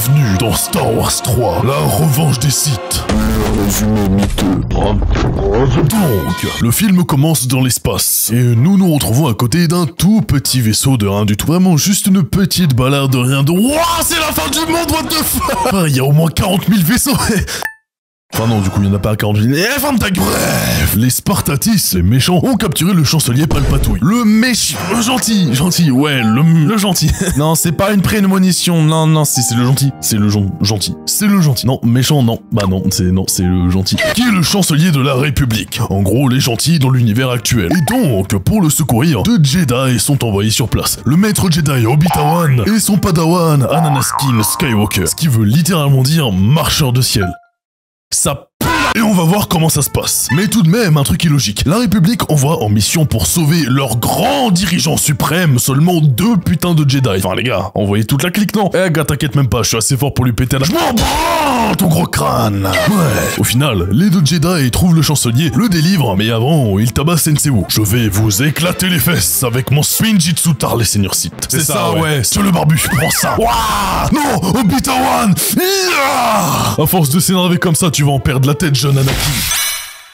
Bienvenue dans Star Wars 3, la revanche des Sith. Résumé miteux. Donc, le film commence dans l'espace, et nous nous retrouvons à côté d'un tout petit vaisseau de rien du tout. Vraiment juste une petite balade de rien de... Wouah, c'est la fin du monde, what the fuck. Il y a au moins 40 000 vaisseaux. Enfin non, du coup, il n'y en a pas à 40 000. Eh, ferme ta gueule. Bref, les Spartatis, les méchants, ont capturé le chancelier Palpatouille. Le gentil, ouais, le gentil. Non, c'est pas une prémonition, non, c'est le gentil. C'est le gentil. C'est le gentil. Non, méchant, non. Bah non, c'est le gentil. Qui est le chancelier de la République. En gros, les gentils dans l'univers actuel. Et donc, pour le secourir, deux Jedi sont envoyés sur place. Le maître Jedi Obi-Wan et son padawan Anakin Skywalker. Ce qui veut littéralement dire marcheur de ciel. Ça pue. Et on va voir comment ça se passe. Mais tout de même, un truc illogique. La République envoie en mission pour sauver leur grand dirigeant suprême seulement 2 putains de Jedi. Enfin les gars, envoyez toute la clique, non? Eh gars, t'inquiète même pas, je suis assez fort pour lui péter la... Je m'en branle, ton gros crâne. Ouais. Au final, les 2 Jedi trouvent le chancelier, le délivrent, mais avant, ils tabassent Senseiwu. Je vais vous éclater les fesses avec mon Spinjitzu Tar les seigneurs Sith. C'est ça, ouais. Sur le barbu, prends ça. Wouah. Non, Obi-Wan. À force de s'énerver comme ça, tu vas en perdre la tête, jeune Anakin.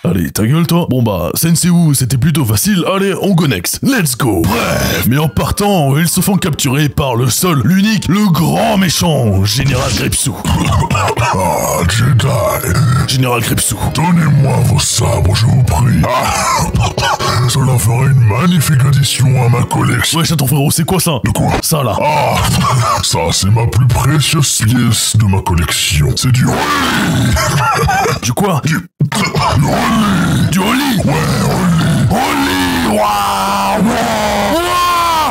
Allez, ta gueule toi. Bon bah, Senseiwu, c'était plutôt facile, allez, on go next. Let's go. Bref, mais en partant, ils se font capturer par le seul, l'unique, le grand méchant, Général Grievous. Ah, Jedi. Général Grievous. Donnez-moi vos sabres, je vous prie. Cela ferait une magnifique addition à ma collection. Ouais, ton frérot, c'est quoi ça? De quoi? Ça là. Ah, ça c'est ma plus précieuse pièce de ma collection. C'est du Holy. Du quoi? Du Holy. Du Holy. Ouais, Holy. Holy. Waouh.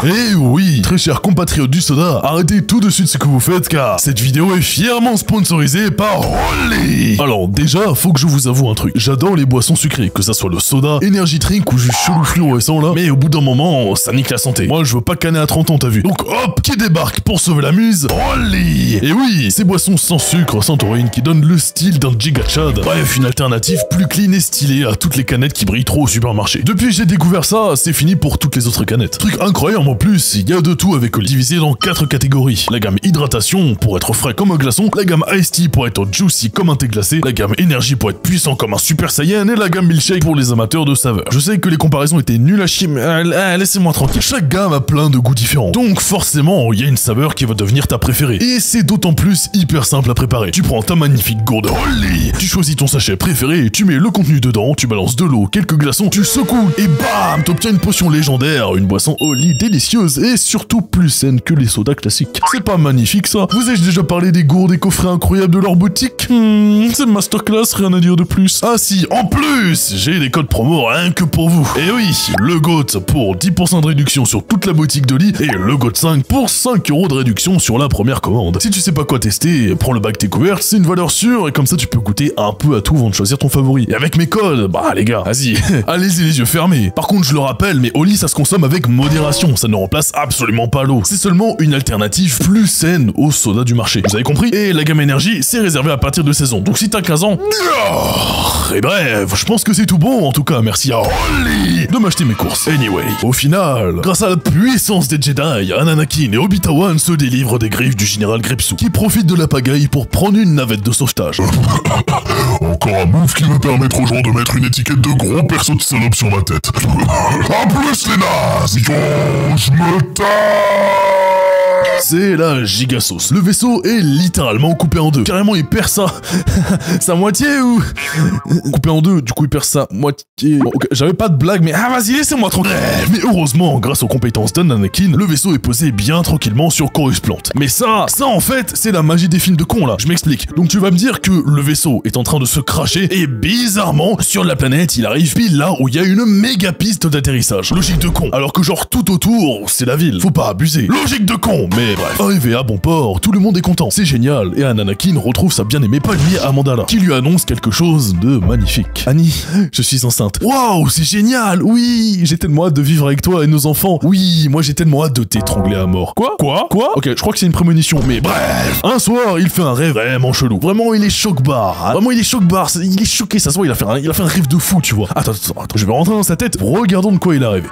Eh oui, très chers compatriotes du soda, arrêtez tout de suite ce que vous faites car cette vidéo est fièrement sponsorisée par Holy. Alors déjà, faut que je vous avoue un truc, j'adore les boissons sucrées, que ça soit le soda, energy drink ou juste chelou fluorescent là, mais au bout d'un moment, ça nique la santé. Moi je veux pas canner à 30 ans, t'as vu. Donc hop, qui débarque pour sauver la muse? Holy. Et oui, ces boissons sans sucre, sans taurine, qui donnent le style d'un Giga Chad. Bref, une alternative plus clean et stylée à toutes les canettes qui brillent trop au supermarché. Depuis que j'ai découvert ça, c'est fini pour toutes les autres canettes. Truc incroyable. En plus, il y a de tout avec Holy, divisé dans 4 catégories. La gamme hydratation pour être frais comme un glaçon, la gamme Iced Tea pour être juicy comme un thé glacé, la gamme énergie pour être puissant comme un super saiyan et la gamme milkshake pour les amateurs de saveur. Je sais que les comparaisons étaient nulles à chier, mais laissez-moi tranquille. Chaque gamme a plein de goûts différents. Donc forcément, il y a une saveur qui va devenir ta préférée. Et c'est d'autant plus hyper simple à préparer. Tu prends ta magnifique gourde Holy, tu choisis ton sachet préféré, tu mets le contenu dedans, tu balances de l'eau, quelques glaçons, tu secoues et bam, t'obtiens une potion légendaire, une boisson Holy délicieuse et surtout plus saine que les sodas classiques. C'est pas magnifique ça? Vous ai-je déjà parlé des gourdes et coffrets incroyables de leur boutique? C'est masterclass, rien à dire de plus. Ah si, en plus, j'ai des codes promo rien que pour vous. Et oui, le GOAT pour 10% de réduction sur toute la boutique d'Holy et le GOAT 5 pour 5 € de réduction sur la première commande. Si tu sais pas quoi tester, prends le bac découverte, c'est une valeur sûre et comme ça tu peux goûter un peu à tout avant de choisir ton favori. Et avec mes codes, bah les gars, vas-y, allez-y les yeux fermés. Par contre, je le rappelle, mais Holy ça se consomme avec modération, ça ne remplace absolument pas l'eau. C'est seulement une alternative plus saine au soda du marché. Vous avez compris? Et la gamme énergie, c'est réservé à partir de 16 ans. Donc si t'as 15 ans... Et bref, je pense que c'est tout bon. En tout cas, merci à Holy de m'acheter mes courses. Anyway, au final, grâce à la puissance des Jedi, Anakin et Obi-Wan se délivrent des griffes du général Grievous, qui profite de la pagaille pour prendre une navette de sauvetage. Encore un move qui me permettre aux gens de mettre une étiquette de gros perso de salope sur ma tête. À plus les nazes. Je me tape. C'est la giga sauce. Le vaisseau est littéralement coupé en deux. Carrément, il perd sa moitié ou... Coupé en deux, du coup il perd sa moitié... Bon, okay, j'avais pas de blague, mais vas-y, laissez-moi tranquille. Mais heureusement, grâce aux compétences d'Anakin, le vaisseau est posé bien tranquillement sur Coruscant. Mais ça en fait, c'est la magie des films de cons là. Je m'explique. Donc tu vas me dire que le vaisseau est en train de se cracher et bizarrement, sur la planète, il arrive pile là où il y a une méga piste d'atterrissage. Logique de con. Alors que genre tout autour, c'est la ville. Faut pas abuser. Logique de con, mais bref. Arrivé à bon port, tout le monde est content. C'est génial. Et Anakin retrouve sa bien-aimée palmier Amandala, qui lui annonce quelque chose de magnifique. Annie, je suis enceinte. Waouh, c'est génial. Oui, j'ai tellement hâte de vivre avec toi et nos enfants. Oui, moi j'ai tellement hâte de t'étrangler à mort. Quoi? Ok, je crois que c'est une prémonition, mais bref. Un soir, il fait un rêve vraiment chelou. Vraiment, il est choc-barre. Vraiment, il est choc-barre. Il est choqué, ça se voit, il a fait un rêve de fou, tu vois. Attends, je vais rentrer dans sa tête. Regardons de quoi il a rêvé.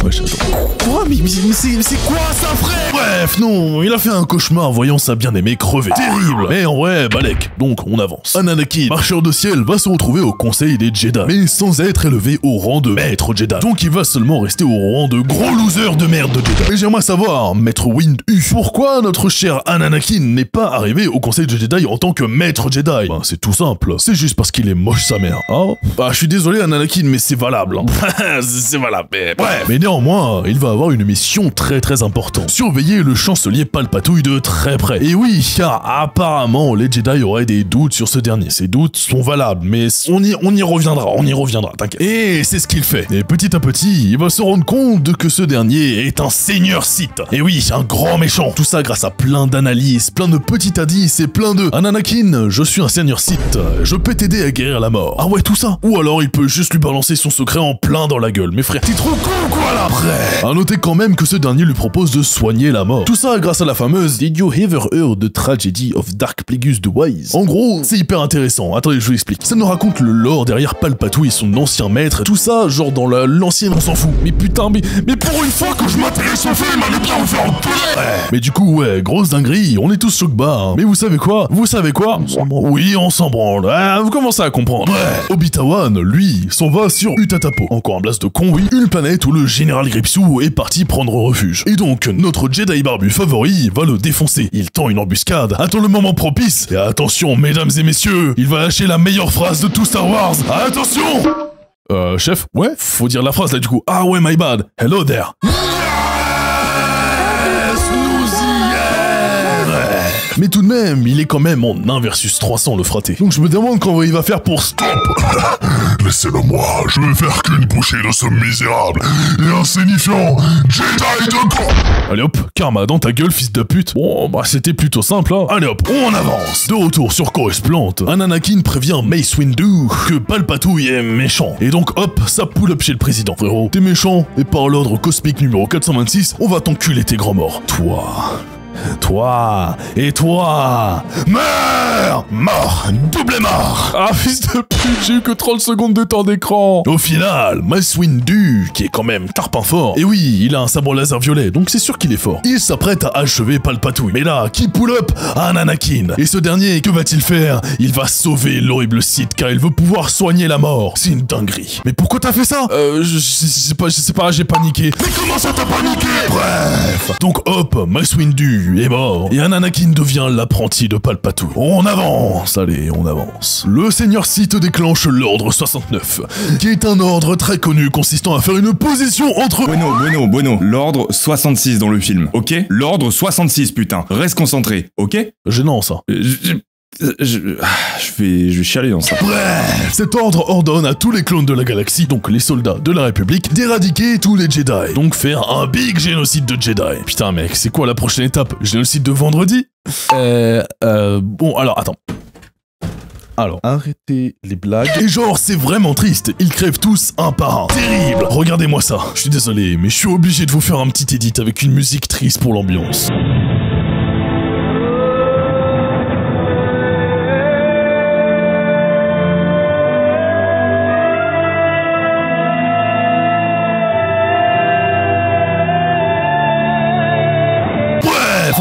Wesh, attends. Quoi? Mais c'est quoi ça, frère? Bref, non, il a fait un cauchemar voyant sa bien-aimée crever. Terrible. Mais en vrai, Balek. Donc, on avance. Anakin, marcheur de ciel, va se retrouver au conseil des Jedi, mais sans être élevé au rang de maître Jedi. Donc, il va seulement rester au rang de gros loser de merde de Jedi. Mais j'aimerais savoir, maître Windu, pourquoi notre cher Anakin n'est pas arrivé au conseil de Jedi en tant que maître Jedi? Ben, c'est tout simple. C'est juste parce qu'il est moche sa mère. Hein? Bah, je suis désolé, Anakin, mais c'est valable. Hein. C'est valable. Mais bref. Mais néanmoins, il va avoir une mission très importante. Surveiller le chancelier Palpatouille de très près. Et oui, car apparemment, les Jedi auraient des doutes sur ce dernier. Ces doutes sont valables, mais on y reviendra, t'inquiète. Et c'est ce qu'il fait. Et petit à petit, il va se rendre compte que ce dernier est un seigneur Sith. Et oui, un grand méchant. Tout ça grâce à plein d'analyses, plein de petits indices et plein de... Anakin, je suis un seigneur Sith. Je peux t'aider à guérir la mort. Ah ouais, tout ça. Ou alors il peut juste lui balancer son secret en plein dans la gueule. Mais frère, t'es trop con quoi là? Après, à noter quand même que ce dernier lui propose de soigner la mort. Tout ça grâce à la fameuse Did you ever heard the tragedy of Dark Plagueis the Wise? En gros, c'est hyper intéressant. Attendez, je vous explique. Ça nous raconte le lore derrière Palpatouille et son ancien maître. Tout ça, genre dans l'ancienne, on s'en fout. Mais putain, mais pour une fois que je m'intéresse au film, allez bien vous faire enculer. Ouais. Mais du coup, ouais, grosse dinguerie, on est tous choc bas. Hein. Mais vous savez quoi? On s'en branle. Oui, on s'en branle. Ah, vous commencez à comprendre. Ouais. Obi-Wan, lui, s'en va sur Utatapo. Encore un blast de con, oui. Une planète où le général Gripsou est parti prendre refuge. Et donc, notre Jedi barbu favori va le défoncer. Il tend une embuscade, attend le moment propice. Et attention, mesdames et messieurs, il va lâcher la meilleure phrase de tout Star Wars. Attention! Chef? Ouais? Faut dire la phrase là du coup. Ah ouais, my bad. Hello there. Mais tout de même, il est quand même en 1 versus 300 le fraté. Donc je me demande comment il va faire pour stop. Laissez-le moi, je vais faire qu'une bouchée de ce misérable et insignifiant Jedi de con. Allez hop, karma dans ta gueule, fils de pute. Bon, bah c'était plutôt simple, hein. Allez hop, on avance. De retour sur Coruscant, Anakin prévient Mace Windu que Palpatouille est méchant. Et donc hop, ça pull up chez le président. Frérot, t'es méchant, et par l'ordre cosmique numéro 426, on va t'enculer tes grands morts. Toi, et toi, meurs! Mort! Double mort! Ah, fils de pute, j'ai eu que 30 secondes de temps d'écran! Au final, Mace Windu, qui est quand même tarpin fort, et oui, il a un sabre laser violet, donc c'est sûr qu'il est fort. Il s'apprête à achever Palpatouille. Mais là, qui pull up? Un Anakin. Et ce dernier, que va-t-il faire? Il va sauver l'horrible Sith, car il veut pouvoir soigner la mort. C'est une dinguerie. Mais pourquoi t'as fait ça? Je sais pas, j'ai paniqué. Mais comment ça t'as paniqué? Bref. Donc hop, Mace Windu est mort, et un Anakin devient l'apprenti de Palpatouille. On avance, allez, on avance. Le Seigneur Sith déclenche l'ordre 69, qui est un ordre très connu consistant à faire une position entre... Bueno, l'ordre 66 dans le film, ok? L'ordre 66, putain, reste concentré, ok? Gênant ça. Je vais chialer dans ça. Bref, cet ordre ordonne à tous les clones de la galaxie, donc les soldats de la République, d'éradiquer tous les Jedi. Donc faire un big génocide de Jedi. Putain mec, c'est quoi la prochaine étape? Génocide de vendredi? Bon alors, attends. Alors, arrêtez les blagues. Et genre, c'est vraiment triste. Ils crèvent tous un par un. Terrible. Regardez-moi ça. Je suis désolé, mais je suis obligé de vous faire un petit edit avec une musique triste pour l'ambiance.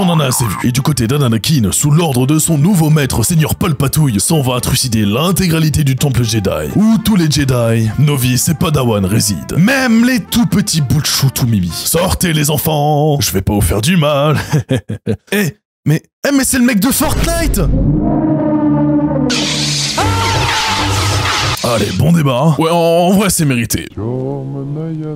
On en a assez vu. Et du côté d'Anakin, sous l'ordre de son nouveau maître, Seigneur Palpatouille, s'en va trucider l'intégralité du temple Jedi, où tous les Jedi, novices et Padawan résident. Même les tout petits bouts de chou tout mimi. Sortez les enfants, je vais pas vous faire du mal. Mais c'est le mec de Fortnite! Allez, bon débat. Ouais, en vrai, c'est mérité.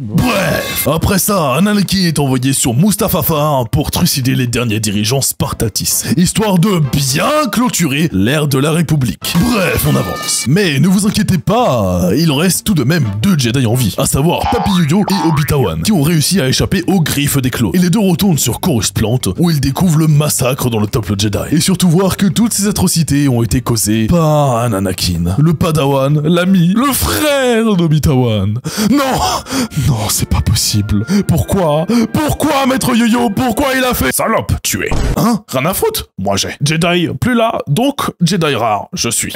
Bref, après ça, Anakin est envoyé sur Mustafar pour trucider les derniers dirigeants Spartatis, histoire de bien clôturer l'ère de la République. Bref, on avance. Mais ne vous inquiétez pas, il reste tout de même 2 Jedi en vie, à savoir Papy Yoyo et Obi-Wan, qui ont réussi à échapper aux griffes des clones. Et les deux retournent sur Coruscant, où ils découvrent le massacre dans le temple Jedi. Et surtout voir que toutes ces atrocités ont été causées par un Anakin, le Padawan, la l'ami, le frère d'Obi-Wan. Non, non, c'est pas possible. Pourquoi? Pourquoi, Maître Yo-Yo? Pourquoi il a fait? Salope, tué. Hein? Rien à foutre? Moi j'ai. Jedi plus là, donc Jedi rare, je suis.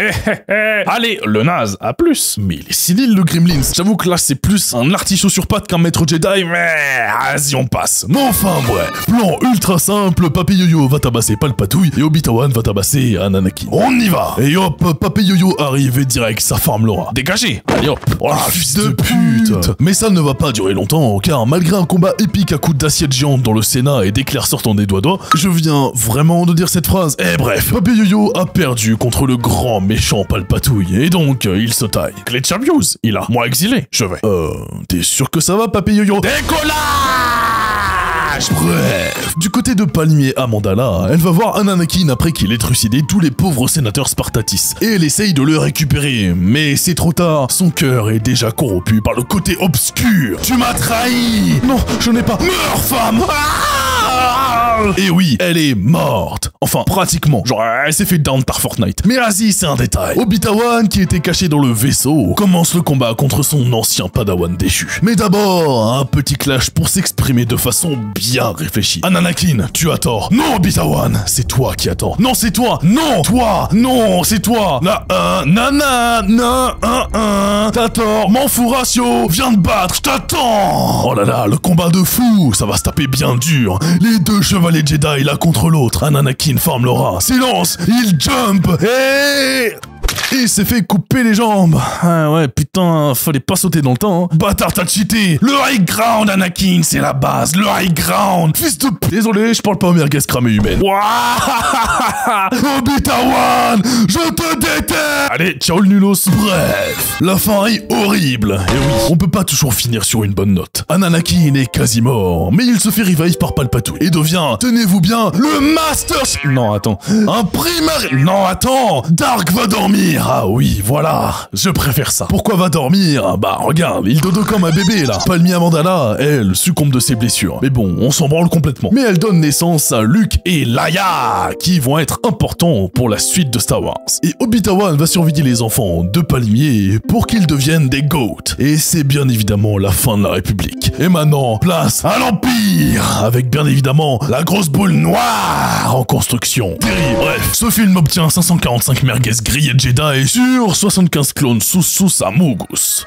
Allez, le naze, à plus. Mais il est si nul le Gremlins. J'avoue que là c'est plus un artichaut sur pattes qu'un Maître Jedi, mais vas-y on passe. Mais enfin bref, plan ultra simple, Papy Yo-Yo va tabasser Palpatouille et Obi-Wan va tabasser Anakin. On y va. Et hop, Papy Yo-Yo arrive et direct sa forme l'aura. Dégagez. Allez hop. Oh, fils de pute. Mais ça ne va pas durer longtemps, car malgré un combat épique à coups d'assiette géante dans le Sénat et d'éclairs sortant des doigts, je viens vraiment de dire cette phrase. Et bref, Papy Yo-Yo a perdu contre le grand méchant Palpatouille, et donc il se taille. Clé de Chabius, il a. Moi exilé, je vais. T'es sûr que ça va, Papy Yo-Yo? Décollage! Bref, du côté de Palmier Amandala, elle va voir un Anakin après qu'il ait trucidé tous les pauvres sénateurs Spartatis, et elle essaye de le récupérer, mais c'est trop tard, son cœur est déjà corrompu par le côté obscur. Tu m'as trahi! Non, je n'ai pas. Meurs, femme! Et oui, elle est morte. Enfin, pratiquement. Genre, elle s'est fait down par Fortnite. Mais vas-y, c'est un détail. Obi-Wan, qui était caché dans le vaisseau, commence le combat contre son ancien padawan déchu. Mais d'abord, un petit clash pour s'exprimer de façon bien réfléchie. Anakin, tu as tort. Non, Obi-Wan, c'est toi qui as tort. Non, c'est toi. Non, toi. Non, c'est toi. T'as tort. M'en fous, Ratio. Viens te battre, je t'attends. Oh là là, le combat de fou. Ça va se taper bien dur. Les deux chevaliers Jedi l'un contre l'autre. Un Anakin forme l'aura. Silence, il jump et... Il s'est fait couper les jambes. Ah ouais, putain, fallait pas sauter dans le temps. Hein. Bâtard, t'as cheaté. Le high ground, Anakin, c'est la base. Le high ground. Fils de p... Désolé, je parle pas aux merguez cramées humaines. Obi-Wan, je te déteste. Allez, ciao le nulos. Bref, la fin est horrible. Et oui, on peut pas toujours finir sur une bonne note. Anakin est quasi mort, mais il se fait revive par Palpatouille et devient, tenez-vous bien, le Master... Non, attends. Un primaire... Non, attends. Dark va dormir. Ah oui, voilà, je préfère ça. Pourquoi va dormir? Bah regarde, il dodo comme un bébé là. Palmier Amandala, elle, succombe de ses blessures. Mais bon, on s'en branle complètement. Mais elle donne naissance à Luke et Leia, qui vont être importants pour la suite de Star Wars. Et Obi-Wan va surveiller les enfants de Palmier pour qu'ils deviennent des GOAT. Et c'est bien évidemment la fin de la République. Et maintenant, place à l'Empire, avec bien évidemment la grosse boule noire en construction. Terrible. Bref, ce film obtient 545 merguez grillées de Jedi sur 75 clones sous Amogus.